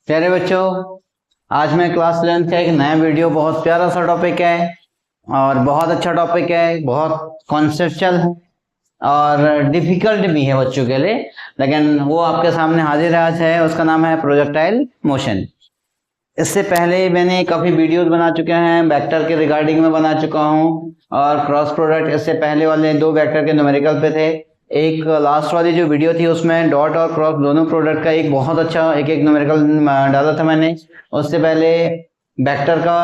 प्यारे बच्चों, आज मैं क्लास 11th का एक नया वीडियो, बहुत प्यारा सा टॉपिक है और बहुत अच्छा टॉपिक है, बहुत कॉन्सेप्चुअल है और डिफिकल्ट भी है बच्चों के लिए, लेकिन वो आपके सामने हाजिर आज है। उसका नाम है प्रोजेक्टाइल मोशन। इससे पहले मैंने काफ़ी वीडियोस बना चुके हैं, वेक्टर के रिगार्डिंग में बना चुका हूँ और क्रॉस प्रोडक्ट इससे पहले वाले 2 वेक्टर के न्यूमेरिकल पे थे। एक लास्ट वाली जो वीडियो थी उसमें डॉट और क्रॉस दोनों प्रोडक्ट का एक बहुत अच्छा एक न्यूमेरिकल डाला था मैंने। उससे पहले वेक्टर का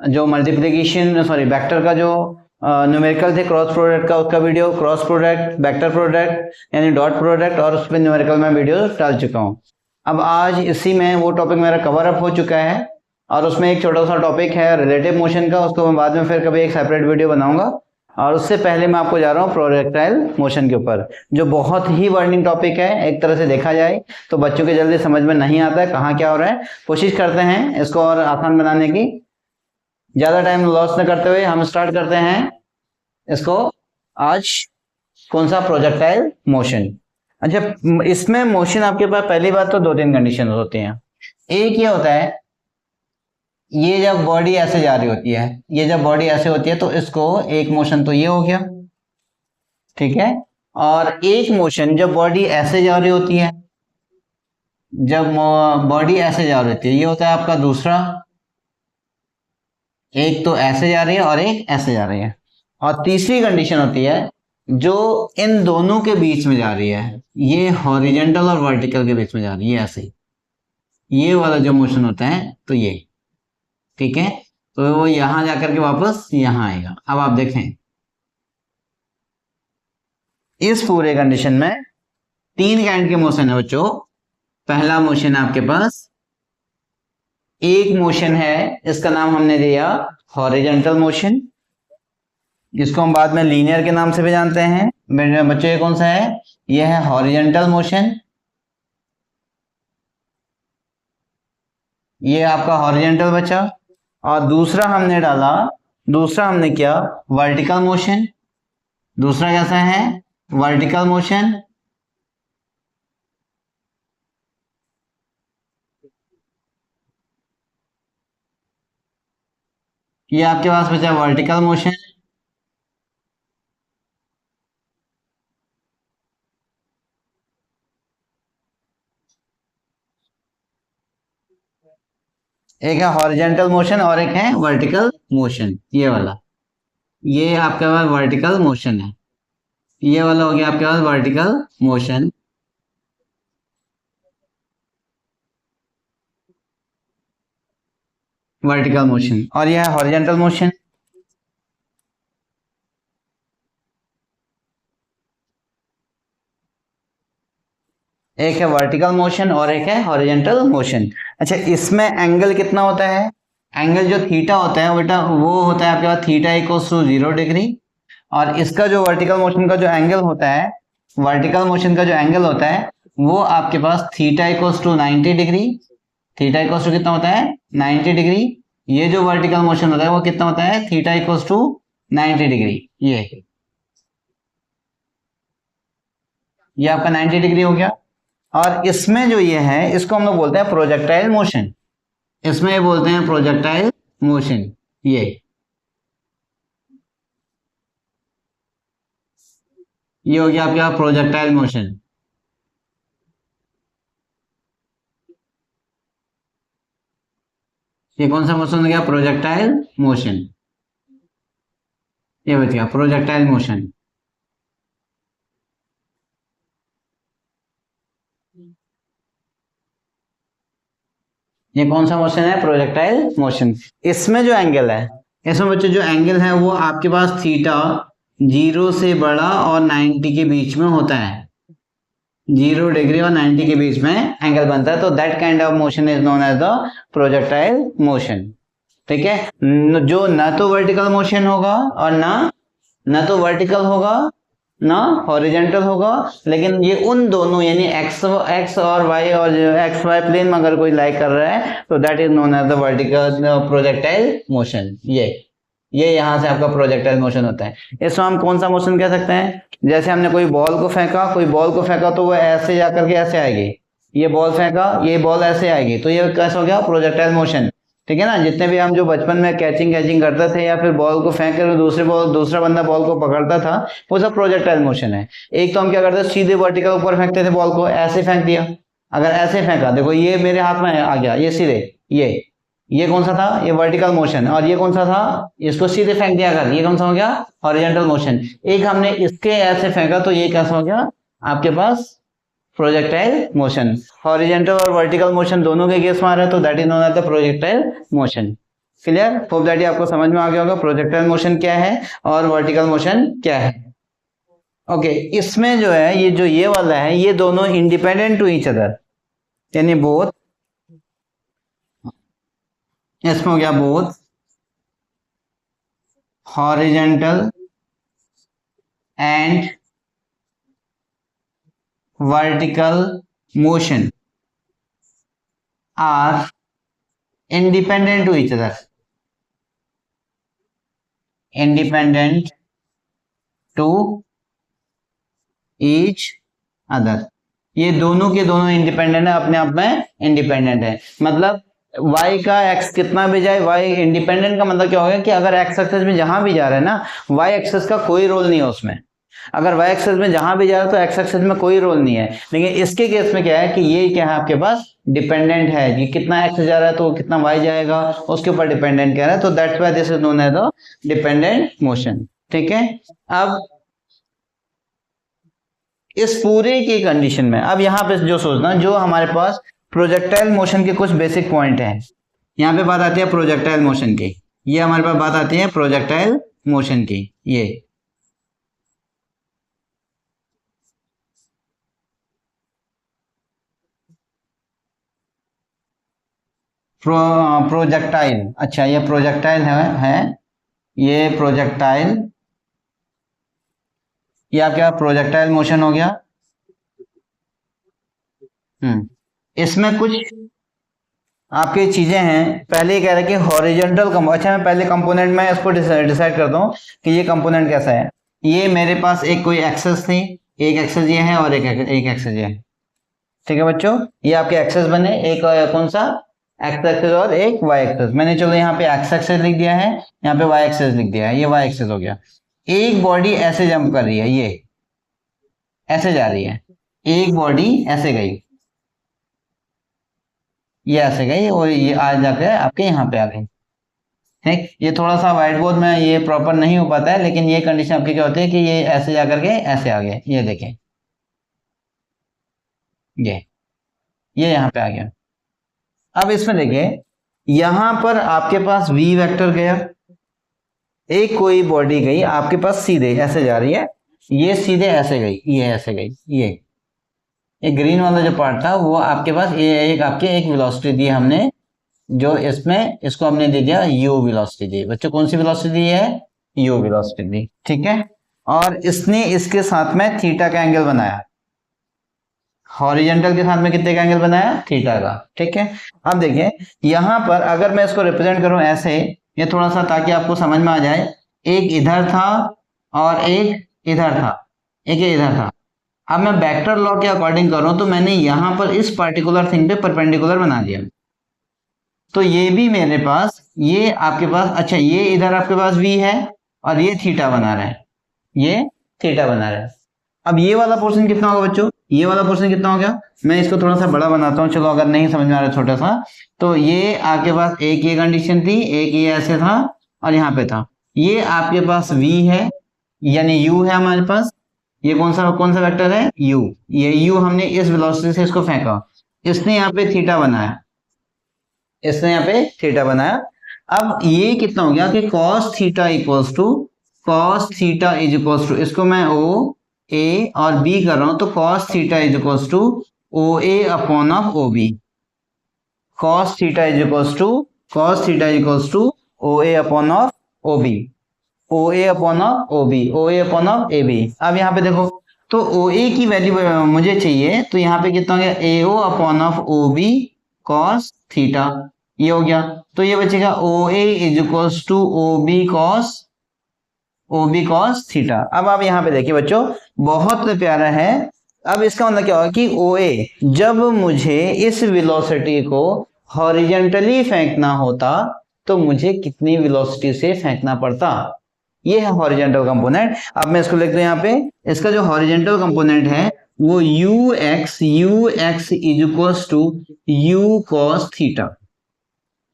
जो वेक्टर का जो न्यूमेरिकल थे क्रॉस प्रोडक्ट का, उसका video, cross product, vector product यानी डॉट प्रोडक्ट, और उस पर न्यूमेरिकल में वीडियो डाल चुका हूँ। अब आज इसी में वो टॉपिक मेरा कवर अप हो चुका है और उसमें एक छोटा सा टॉपिक है रिलेटिव मोशन का, उसको मैं बाद में फिर कभी एक सेपरेट वीडियो बनाऊंगा। और उससे पहले मैं आपको जा रहा हूँ प्रोजेक्टाइल मोशन के ऊपर, जो बहुत ही वर्निंग टॉपिक है। एक तरह से देखा जाए तो बच्चों के जल्दी समझ में नहीं आता है कहाँ क्या हो रहा है। कोशिश करते हैं इसको और आसान बनाने की। ज़्यादा टाइम लॉस न करते हुए हम स्टार्ट करते हैं इसको आज। कौन सा? Projectile motion. अच्छा, इसमें मोशन आपके पास पहली बात तो 2-3 कंडीशन होती हैं। एक ये होता है, ये जब बॉडी ऐसे जा रही होती है, ये जब बॉडी ऐसे होती है तो इसको एक मोशन तो ये हो गया, ठीक है। और एक मोशन जब बॉडी ऐसे जा रही होती है, जब बॉडी ऐसे जा रही होती है, ये होता है आपका दूसरा। एक तो ऐसे जा रही है और एक ऐसे जा रही है। और तीसरी कंडीशन होती है जो इन दोनों के बीच में जा रही है, ये हॉरिजेंटल और वर्टिकल के बीच में जा रही है, ऐसे ये वाला जो मोशन होता है तो ये, ठीक है। तो वो यहां जाकर के वापस यहां आएगा। अब आप देखें इस पूरे कंडीशन में 3 काइंड के मोशन है बच्चों। पहला मोशन है आपके पास, एक मोशन है, इसका नाम हमने दिया हॉरिजेंटल मोशन, जिसको हम बाद में लीनियर के नाम से भी जानते हैं। मेरे बच्चों ये कौन सा है? ये है हॉरिजेंटल मोशन। ये आपका हॉरिजेंटल बचा। और दूसरा हमने किया वर्टिकल मोशन। दूसरा कैसा है? Vertical motion. ये आपके पास बचा वर्टिकल मोशन। एक है हॉरिजेंटल मोशन और एक है वर्टिकल मोशन, ये वाला। ये आपके पास वर्टिकल मोशन है, ये वाला हो गया आपके पास वर्टिकल मोशन। Vertical motion. और यह है हॉरिजेंटल मोशन। एक है वर्टिकल मोशन और एक है हॉरिजेंटल मोशन। अच्छा, इसमें एंगल कितना होता है? एंगल जो थीटा होता है बेटा, वो होता है आपके पास थीटा इक्वल्स टू 0 डिग्री। और इसका जो वर्टिकल मोशन का जो एंगल होता है, वर्टिकल मोशन का जो एंगल होता है वो आपके पास theta equals to 90 degree. Theta equals to कितना होता है? 90 डिग्री। ये जो वर्टिकल मोशन होता है वो कितना होता है? Theta equals to 90 degree. ये आपका 90 डिग्री हो गया। और इसमें जो ये है इसको हम लोग बोलते हैं प्रोजेक्टाइल मोशन। इसमें ये बोलते हैं प्रोजेक्टाइल मोशन। ये हो गया आपका प्रोजेक्टाइल मोशन। ये कौन सा मोशन हो गया? Projectile motion. ये बच गया प्रोजेक्टाइल मोशन। ये कौन सा मोशन है? Projectile motion. इसमें जो एंगल है, इसमें बच्चों जो एंगल है वो आपके पास थीटा 0 से बड़ा और 90 के बीच में होता है। 0 डिग्री और 90 के बीच में एंगल बनता है, तो that kind of motion is known as the projectile motion, ठीक है। जो ना तो वर्टिकल मोशन होगा और ना तो वर्टिकल होगा ना हॉरिजेंटल होगा, लेकिन ये उन दोनों यानी एक्स और वाई, और एक्स वाई प्लेन में अगर कोई लाई कर रहा है तो that is known as the vertical projectile motion. ये यहाँ से आपका प्रोजेक्टाइल मोशन होता है। इसमें हम कौन सा मोशन कह सकते हैं? जैसे हमने कोई बॉल को फेंका तो वो ऐसे जाकर के ऐसे आएगी, ये बॉल फेंका, ये बॉल ऐसे आएगी, तो ये कैसा हो गया, प्रोजेक्टाइल मोशन। ठीक है ना, जितने भी हम जो बचपन में कैचिंग करते थे या फिर बॉल को फेंक कर दूसरा बंदा बॉल को पकड़ता था, वो सब प्रोजेक्टाइल मोशन है। एक तो हम क्या करते थे, सीधे वर्टिकल ऊपर फेंकते थे बॉल को, ऐसे फेंक दिया। अगर ऐसे फेंका, देखो ये मेरे हाथ में आ गया, ये सीधे, ये कौन सा था, ये वर्टिकल मोशन। और ये कौन सा था, इसको सीधे फेंक दिया अगर, ये कौन सा हो गया, हॉरिजॉन्टल मोशन। एक हमने इसके ऐसे फेंका, तो ये कैसा हो गया आपके पास, प्रोजेक्टाइल मोशन। हॉरिजॉन्टल और वर्टिकल मोशन दोनों के केस में आ रहा है, तो that is known as the projectile motion. Clear, hope that ये आपको समझ में आ गया होगा प्रोजेक्टाइल मोशन क्या है और वर्टिकल मोशन क्या है। ओके, इसमें जो है ये वाला है, ये दोनों इंडिपेंडेंट टू ईच अदर, यानी बोथ, इसमें हो गया both horizontal and vertical motion are independent to each other, independent to each other। ये दोनों के दोनों इंडिपेंडेंट है, अपने आप में इंडिपेंडेंट है। मतलब y का x कितना भी जाए, y इंडिपेंडेंट का मतलब क्या होगा कि अगर x एक्सिस में जहां भी जा रहा है ना, y एक्सिस का कोई रोल नहीं है उसमें। अगर y एक्सिस में जहां भी जा रहा है तो x एक्सिस में कोई रोल नहीं है। लेकिन इसके केस में क्या है कि ये क्या है आपके पास, डिपेंडेंट है। ये कितना x जा रहा है तो कितना y जाएगा, उसके ऊपर डिपेंडेंट कह रहा है, तो that's why this is known as the dependent motion. ठीक है, अब इस पूरे की कंडीशन में अब यहाँ पे जो सोचना, जो हमारे पास प्रोजेक्टाइल मोशन के कुछ बेसिक पॉइंट हैं। यहाँ पे बात आती है प्रोजेक्टाइल मोशन की, ये हमारे पास बात आती है प्रोजेक्टाइल मोशन की। ये प्रोजेक्टाइल, अच्छा ये प्रोजेक्टाइल है ये प्रोजेक्टाइल, ये आपका प्रोजेक्टाइल मोशन हो गया। इसमें कुछ आपके चीजें हैं। पहले कह रहे कि हॉरिजॉन्टल अच्छा मैं पहले कंपोनेंट में इसको डिसाइड करता हूँ कि ये कंपोनेंट कैसा है। ये मेरे पास एक कोई एक्सेस थी, एक एक्सेस ये है और एक एक्सेस ये है। ठीक है बच्चों, ये आपके एक्सेस बने, एक कौन सा, एक्स एक्सेस और एक वाई एक्सेस। मैंने चलो यहाँ पे एक्स एक्सेस लिख दिया है, यहाँ पे वाई एक्सेस लिख दिया है, ये वाई एक्सेस हो गया। एक बॉडी ऐसे जंप कर रही है, ये ऐसे जा रही है, एक बॉडी ऐसे गई, ये ऐसे गई और ये आज जाकर आपके यहाँ पे आ गई। ठीक, ये थोड़ा सा व्हाइट बोर्ड में ये प्रॉपर नहीं हो पाता है, लेकिन ये कंडीशन आपकी क्या होती है कि ये ऐसे जाकर के ऐसे आ गए। ये देखें, ये यहाँ पे आ गया। अब इसमें देखिए, यहां पर आपके पास v वेक्टर गया, एक कोई बॉडी गई आपके पास सीधे ऐसे जा रही है, ये सीधे ऐसे गई, ये ऐसे गई, ये ग्रीन वाला जो पार्ट था वो आपके पास ये एक वेलोसिटी दी हमने, जो इसमें इसको हमने दे दिया u वेलोसिटी दी। बच्चों कौन सी वेलोसिटी दी है, u वेलोसिटी दी। ठीक है, और इसने इसके साथ में थीटा का एंगल बनाया, हॉरिजॉन्टल के साथ में कितने का एंगल बनाया, थीटा का। ठीक है, अब देखिए यहां पर अगर मैं इसको रिप्रेजेंट करूं ऐसे, ये थोड़ा सा ताकि आपको समझ में आ जाए, एक इधर था और एक इधर था, एक इधर था। अब मैं वेक्टर लॉ के अकॉर्डिंग करूं तो मैंने यहां पर इस पर्टिकुलर थिंग पे परपेंडिकुलर बना दिया, तो ये भी मेरे पास, ये आपके पास, अच्छा ये इधर आपके पास v है और ये थीटा बना रहा है, ये थीटा बना रहा है। अब ये वाला पोर्शन कितना होगा बच्चों, ये वाला पोर्शन कितना हो गया, मैं इसको थोड़ा सा बड़ा बनाता हूँ, चलो अगर नहीं समझ में आ रहा छोटा सा, तो ये आपके पास एक ये कंडीशन थी, एक ये ऐसे था और यहाँ पे था। ये आपके पास v है, यानी u है हमारे पास, ये कौन सा वेक्टर है, u। ये u हमने इस वेलोसिटी से इसको फेंका, इसने यहाँ पे थीटा बनाया, इसने यहाँ पे थीटा बनाया। अब ये कितना हो गया कि cos theta equals to, cos theta is equals to, इसको मैं o a और b कर रहा हूं, तो cos theta is equals to o a upon of o b, cos theta is equals to, cos theta is equals to o a upon of o b, o a upon of o b, o a upon of a b। अब यहाँ पे देखो, तो o a की value मुझे चाहिए, तो यहाँ पे कितना हो गया, a o upon of o b cos theta, ये हो गया। तो ये बचेगा o a is equals to o b cos theta. अब आप यहाँ पे देखिए बच्चों, बहुत प्यारा है, अब इसका मतलब क्या होगा कि OA जब मुझे इस वेलोसिटी को हॉरिजेंटली फेंकना होता तो मुझे कितनी वेलोसिटी से फेंकना पड़ता, ये है हॉरिजेंटल कंपोनेंट। अब मैं इसको लिख दूं यहाँ पे, इसका जो हॉरिजेंटल कंपोनेंट है वो ux is equal to u cos theta,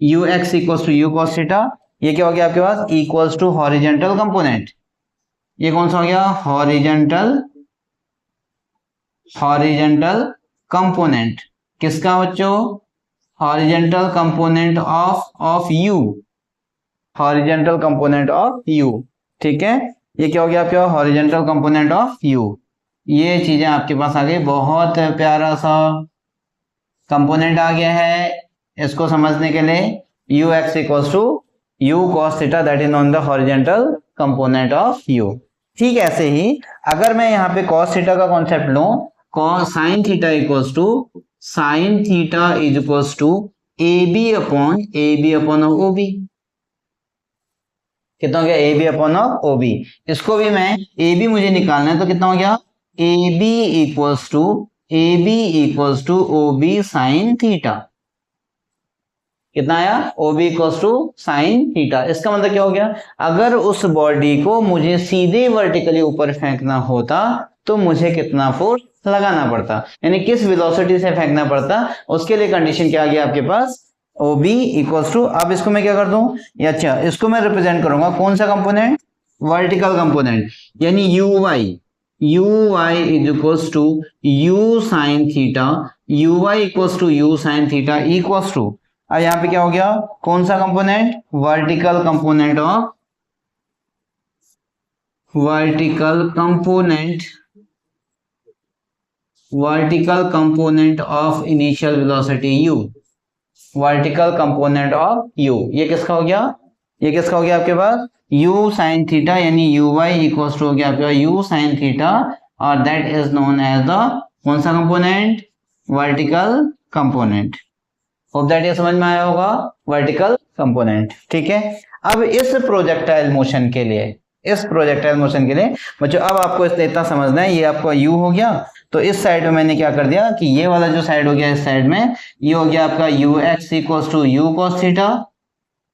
ux equal to u cos theta. ये क्या हो गया आपके पास, इक्वल्स टू हॉरिजेंटल कंपोनेंट। ये कौन सा हो गया, हॉरिजेंटल कंपोनेंट किसका बच्चों, horizontal component of u, horizontal component of u। ठीक है, ये क्या हो गया आपके हॉरिजेंटल कंपोनेंट ऑफ u। ये चीजें आपके पास आ गई, बहुत प्यारा सा कंपोनेंट आ गया है। इसको समझने के लिए ux equals to u cos theta that is known the horizontal component of u। ठीक, ऐसे ही अगर मैं यहाँ पे cos थीटा का कॉन्सेप्ट लूं, sine theta equals to sine theta is equals to ab upon OB। कितना हो गया, AB अपॉन OB। इसको भी मैं AB मुझे निकालना है तो कितना हो गया, AB equals to OB sine theta. कितना आया, OB equals to sine theta. इसका मतलब क्या हो गया, अगर उस बॉडी को मुझे सीधे वर्टिकली ऊपर फेंकना होता तो मुझे कितना फोर्स लगाना पड़ता, यानी किस वेलोसिटी से फेंकना पड़ता, उसके लिए कंडीशन क्या आ गया आपके पास, OB इक्वल्स टू, अब इसको मैं क्या कर दूं, अच्छा इसको मैं रिप्रेजेंट करूंगा कौन सा कंपोनेंट, वर्टिकल कंपोनेंट, यानी UY is equals to U sine theta, UY equals to U sine theta equals to, अब यहां पे क्या हो गया, कौन सा component, vertical component of initial velocity u, vertical component of u। ये किसका हो गया, आपके पास u साइन थीटा, यानी uy इक्वल्स टू हो गया आपका u साइन थीटा, और that is known as the कौन सा component, vertical component. Hope that ये समझ में आया होगा, वर्टिकल कंपोनेंट। ठीक है, अब इस प्रोजेक्टाइल मोशन के लिए बच्चों अब आपको इतना समझना है, ये आपका u हो गया, तो इस साइड में मैंने क्या कर दिया कि ये वाला जो साइड हो गया, इस साइड में ये हो गया आपका ux equals to u cos theta,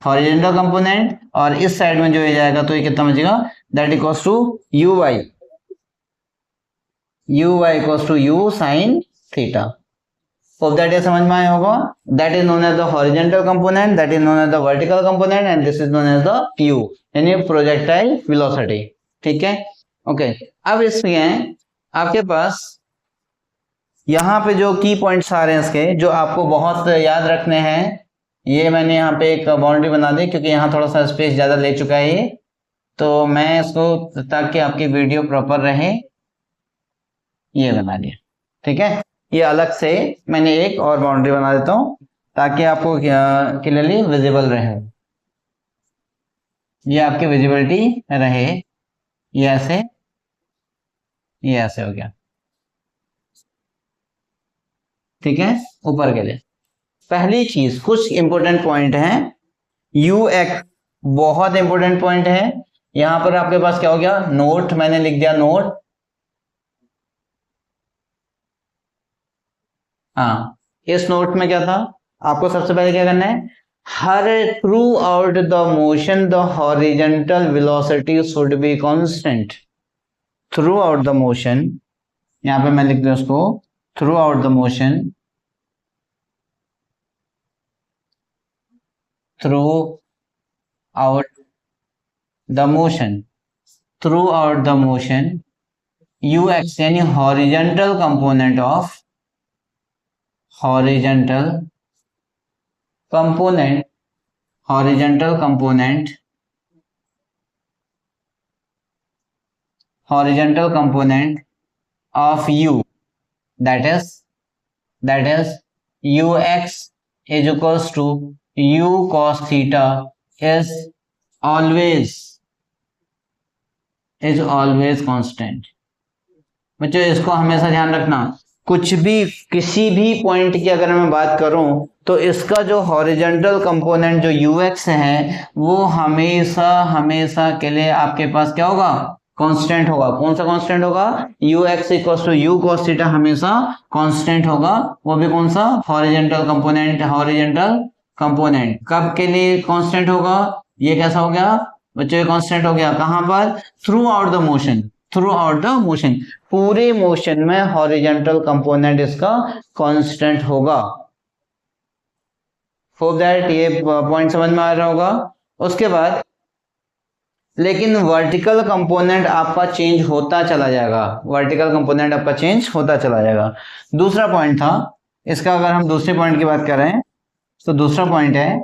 horizontal component, और इस साइड में जो ये जाएगा तो ये कितना बचेगा, that equals to uy equals to u sine theta. Hope that ये समझ में आया होगा, that is known as the horizontal component, that is known as the vertical component, and this is known as the u, यानी projectile velocity. ठीक है, okay. अब इसमें आपके पास यहाँ पे जो की पॉइंट्स आ रहे हैं इसके, जो आपको बहुत याद रखने हैं, ये मैंने यहाँ पे एक बाउंड्री बना दी क्योंकि यहाँ थोड़ा सा स्पेस ज्यादा ले चुका है ये, तो मैं इसको ताकि आपकी वीडियो प्रॉपर रहे ये बना दिया। ठीक है, ये अलग से मैंने एक और बाउंड्री बना देता हूं ताकि आपको क्लियरली विजिबल रहे, ये आपकी विजिबिलिटी रहे। ये ऐसे हो गया। ठीक है, ऊपर के लिए पहली चीज, कुछ इंपॉर्टेंट पॉइंट है, ux बहुत इंपॉर्टेंट पॉइंट है। यहां पर आपके पास क्या हो गया, नोट मैंने लिख दिया, नोट। हाँ, इस नोट में क्या था, आपको सबसे पहले क्या करना है, her through out the motion the horizontal velocity should be constant. Through out the motion, यहां पे मैं लिख दूं उसको, through out the motion, through out the motion ux यानी horizontal component of horizontal component of u, that is ux is equals to u cos theta is always constant। बच्चों इसको हमेशा ध्यान रखना, कुछ भी किसी भी पॉइंट की अगर मैं बात करूं तो इसका जो हॉरिजेंटल कंपोनेंट जो ux है वो हमेशा के लिए आपके पास क्या होगा, कांस्टेंट होगा। कौन सा कांस्टेंट होगा? U x equal to you cos theta हमेशा कांस्टेंट होगा। वो भी कौन सा? Horizontal component. हॉरिजेंटल कंपोनेंट कब के लिए कांस्टेंट होगा? ये कैसा हो गया बच्चों? कांस्टेंट हो गया कहां पर? Through out the motion. Through out the motion, पूरे मोशन में हॉरिजेंटल कंपोनेंट इसका कांस्टेंट होगा। होप दैट ये पॉइंट समझ में आ रहा होगा। उसके बाद लेकिन वर्टिकल कंपोनेंट आपका चेंज होता चला जाएगा। वर्टिकल कंपोनेंट आपका चेंज होता चला जाएगा। दूसरा पॉइंट था इसका, अगर हम दूसरे पॉइंट की बात करें तो दूसरा पॉइंट है,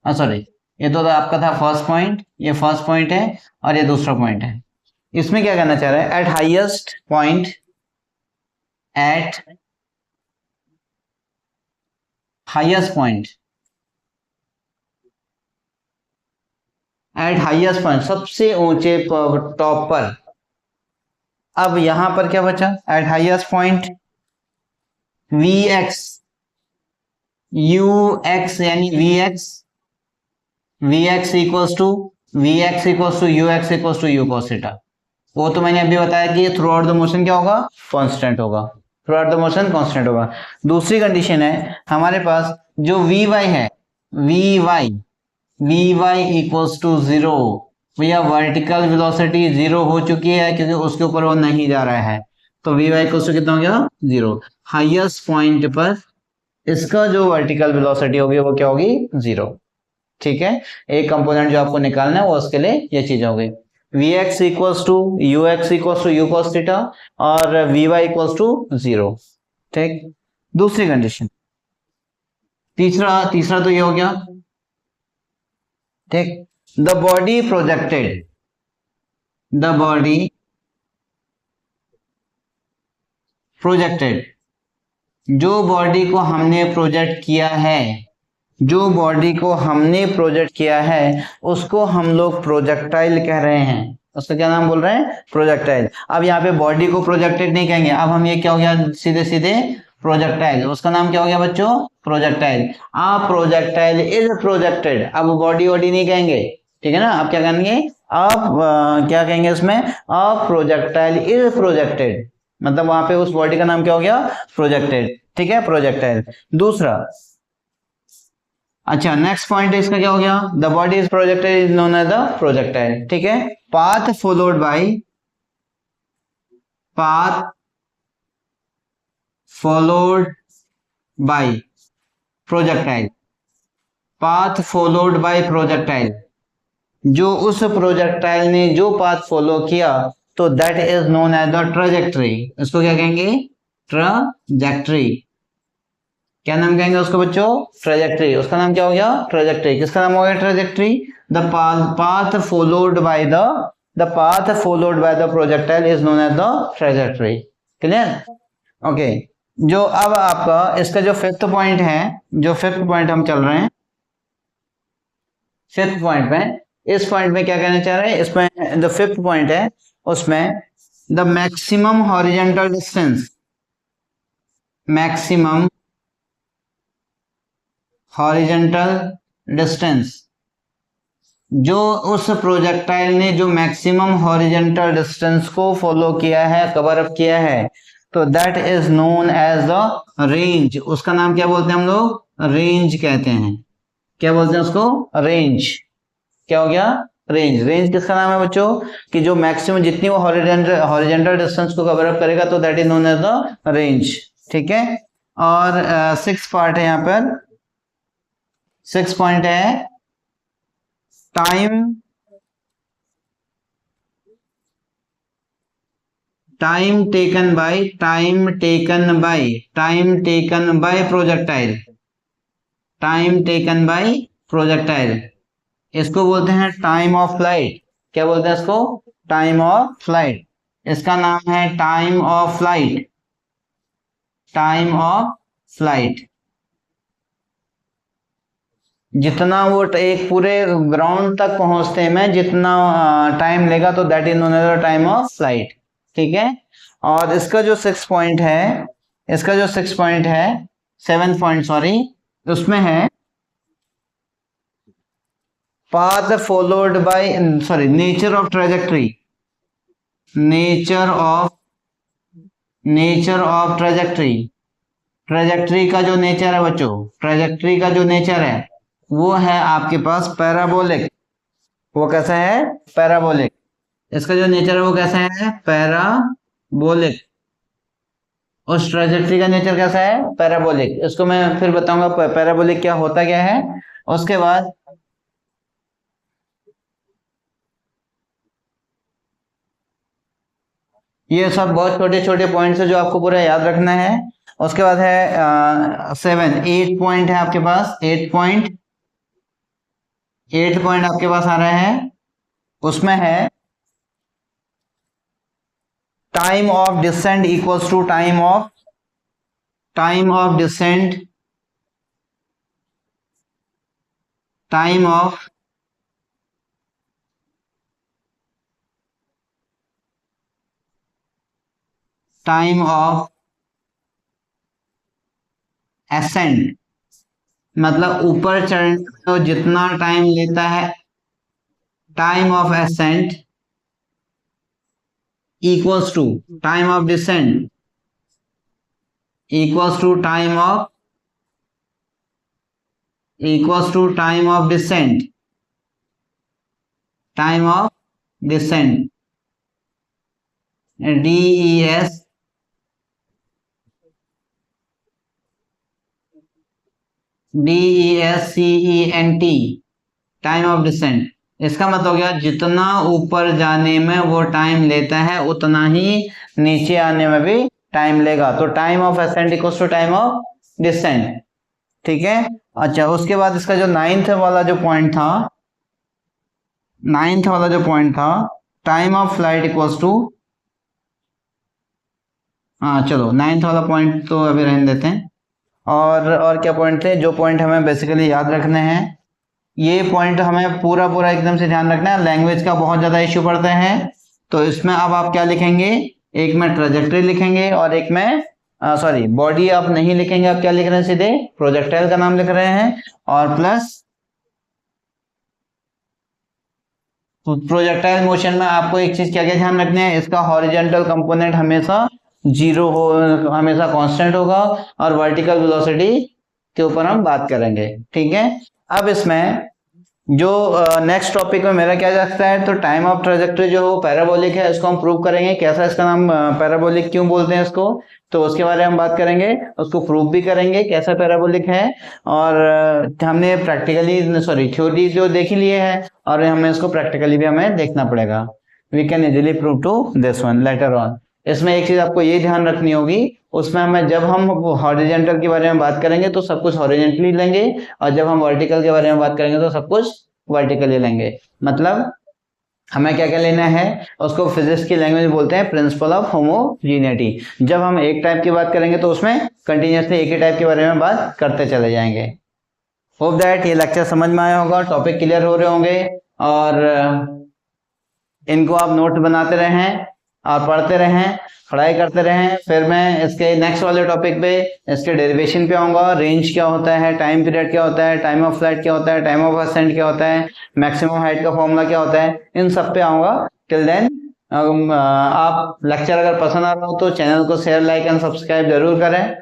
सॉरी ये तो आपका था फर्स्ट पॉइंट, ये फर्स्ट पॉइंट है और ये दूसरा पॉइंट है। इसमें क्या कहना चाह रहा है? At highest point, at highest point, at highest point, सबसे ऊंचे टॉप पर। अब यहां पर क्या बचा? At highest point V X U X, यानी V X equals to U X equals to you cos theta. वो तो मैंने अभी बताया कि थ्रू आउट द मोशन क्या होगा? कांस्टेंट होगा। Throughout the motion constant होगा। दूसरी कंडीशन है हमारे पास जो वी वाई है, v Y equals to zero. भैया वर्टिकल वेलोसिटी जीरो हो चुकी है क्योंकि उसके ऊपर वो नहीं जा रहा है, तो वी वाई इक्वल्स टू कितना हो गया? जीरो। हाईएस्ट पॉइंट पर इसका जो वर्टिकल वेलोसिटी होगी वो क्या होगी? जीरो। ठीक है, एक कंपोनेंट जो आपको निकालना है वो उसके लिए ये चीज होगी। V X equals to you cos theta और V Y equals to zero. ठीक, दूसरी कंडीशन। तीसरा तो ये हो गया। ठीक, द बॉडी प्रोजेक्टेड, जो बॉडी को हमने प्रोजेक्ट किया है उसको हम लोग प्रोजेक्टाइल कह रहे हैं। उसका क्या नाम बोल रहे हैं? प्रोजेक्टाइल। अब यहाँ पे बॉडी को प्रोजेक्टेड नहीं कहेंगे, अब हम ये क्या हो गया? सीधे सीधे प्रोजेक्टाइल। उसका नाम क्या हो गया बच्चों? प्रोजेक्टाइल। Projectile is projected. अब बॉडी वॉडी नहीं कहेंगे, ठीक है ना? आप क्या कहेंगे? आप क्या कहेंगे इसमें? प्रोजेक्टाइल इज प्रोजेक्टेड, मतलब वहां पे उस बॉडी का नाम क्या हो गया? प्रोजेक्टेड। ठीक है, प्रोजेक्टाइल। दूसरा, अच्छा नेक्स्ट पॉइंट इसका क्या हो गया? The body is projected is known as the projectile. ठीक है, path followed by projectile. Path followed by projectile, जो उस प्रोजेक्टाइल ने जो पाथ फॉलो किया तो that is known as the trajectory. इसको क्या कहेंगे? ट्रैजेक्टरी। क्या नाम कहेंगे उसको बच्चों? ट्रैजेक्टरी। उसका नाम क्या हो गया? ट्रैजेक्टरी। किसका नाम हो गया? Trajectory. The path followed by the projectile is known as the trajectory. Clear? Okay, जो अब आपका इसका जो फिफ्थ पॉइंट है, जो फिफ्थ पॉइंट हम चल रहे हैं, फिफ्थ पॉइंट में, इस पॉइंट में क्या कहना चाह रहे हैं? इसमें जो फिफ्थ पॉइंट है उसमें the maximum horizontal distance, maximum horizontal distance, जो उस प्रोजेक्टाइल ने जो मैक्सिमम हॉरिजेंटल डिस्टेंस को फॉलो किया है, कवर अप किया है, तो that is known as the range. उसका नाम क्या बोलते हैं हम लोग? रेंज कहते हैं। क्या बोलते हैं उसको? रेंज। क्या हो गया? रेंज। रेंज किसका नाम है बच्चों? कि जो मैक्सिमम जितनी वो हॉरिजेंटल डिस्टेंस को कवर अप करेगा तो that is known as the range. ठीक है, और सिक्स पार्ट है यहाँ पर, सिक्स पॉइंट है टाइम टेकन बाय प्रोजेक्टाइल। इसको बोलते हैं टाइम ऑफ फ्लाइट। क्या बोलते हैं इसको? Time of flight. इसका नाम है टाइम ऑफ फ्लाइट। जितना वो एक पूरे ग्राउंड तक पहुंचते में जितना टाइम लेगा तो that is known as time of flight. ठीक है, और इसका जो सेवन पॉइंट सॉरी, उसमें है path followed bye, sorry, nature of trajectory, nature of trajectory, trajectory का जो नेचर है बच्चों, ट्रेजेक्ट्री का जो नेचर है वो है आपके पास पैराबोलिक। वो कैसा है? पैराबोलिक। इसका जो नेचर है वो कैसा है? पैराबोलिक। उस ट्रेजेक्ट्री का नेचर कैसा है? पैराबोलिक। इसको मैं फिर बताऊंगा पैराबोलिक क्या होता क्या है। उसके बाद ये सब बहुत छोटे छोटे पॉइंट्स है जो आपको पूरा याद रखना है। उसके बाद है 8 पॉइंट है आपके पास, 8 पॉइंट आपके पास आ रहे हैं। उसमें है time of descent equals to time of descent, time of ascent, मतलब ऊपर चढ़ने तो जितना टाइम लेता है, time of ascent equals to time of descent equals to time of descent, time of descent, DES DESCENT, time of descent. इसका मतलब हो गया जितना ऊपर जाने में वो टाइम लेता है उतना ही नीचे आने में भी टाइम लेगा। तो time of ascent equals to time of descent, ठीक है। अच्छा, उसके बाद इसका जो नाइन्थ वाला जो पॉइंट था, time of flight equals to, हाँ चलो नाइन्थ वाला पॉइंट तो अभी रहने देते हैं। और क्या पॉइंट थे जो पॉइंट हमें बेसिकली याद रखने हैं? ये पॉइंट हमें पूरा पूरा एकदम से ध्यान रखना है। लैंग्वेज का बहुत ज्यादा इश्यू पड़ता है, तो इसमें अब आप क्या लिखेंगे? एक में ट्रेजेक्ट्री लिखेंगे और एक में सॉरी, बॉडी आप नहीं लिखेंगे, आप क्या लिख रहे हैं? सीधे प्रोजेक्टाइल का नाम लिख रहे हैं और प्लस प्रोजेक्टाइल मोशन में आपको एक चीज क्या क्या ध्यान रखना है? इसका हॉरिजॉन्टल कंपोनेंट हमेशा जीरो हो, हमेशा कांस्टेंट होगा, और वर्टिकल वेलोसिटी के ऊपर हम बात करेंगे, ठीक है। अब इसमें जो नेक्स्ट टॉपिक में मेरा क्या जाता है, तो टाइम ऑफ ट्रेजेक्ट्री जो पैराबोलिक है इसको हम प्रूव करेंगे। कैसा इसका नाम पैराबोलिक क्यों बोलते हैं इसको, तो उसके बारे में हम बात करेंगे, उसको प्रूव भी करेंगे कैसा पैराबोलिक है। और हमने प्रैक्टिकली सॉरी थ्योरी जो देख ही लिए है, और हमें इसको प्रैक्टिकली भी हमें देखना पड़ेगा। We can easily prove to this one later on. इसमें एक चीज आपको ये ध्यान रखनी होगी, उसमें हमें जब हम हॉरिजॉन्टल के बारे में बात करेंगे तो सब कुछ हॉरिजॉन्टली लेंगे, और जब हम वर्टिकल के बारे में बात करेंगे तो सब कुछ वर्टिकली लेंगे। मतलब हमें क्या क्या लेना है, उसको फिजिक्स की लैंग्वेज में बोलते हैं प्रिंसिपल ऑफ होमोजीनिटी। जब हम एक टाइप की बात करेंगे तो उसमें कंटिन्यूसली एक ही टाइप के बारे में बात करते चले जाएंगे। होप दैट ये लेक्चर समझ में आया होगा, टॉपिक क्लियर हो रहे होंगे, और इनको आप नोट बनाते रहें और पढ़ते रहें, पढ़ाई करते रहें। फिर मैं इसके नेक्स्ट वाले टॉपिक पे इसके डेरिवेशन पे आऊंगा। रेंज क्या होता है, टाइम पीरियड क्या होता है, टाइम ऑफ फ्लाइट क्या होता है, टाइम ऑफ असेंट क्या होता है, मैक्सिमम हाइट का फॉर्मूला क्या होता है, इन सब पे आऊंगा। टिल देन आप लेक्चर अगर पसंद आ रहा हो तो चैनल को शेयर, लाइक एंड सब्सक्राइब जरूर करें,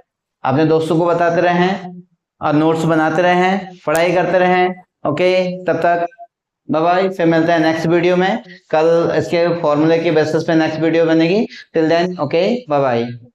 अपने दोस्तों को बताते रहें और नोट्स बनाते रहें, पढ़ाई करते रहें। ओके, तब तक बाय बाय, फिर मिलते हैं नेक्स्ट वीडियो में। कल इसके फॉर्मूले के बेसिस पे नेक्स्ट वीडियो बनेगी। Till then okay, bye bye.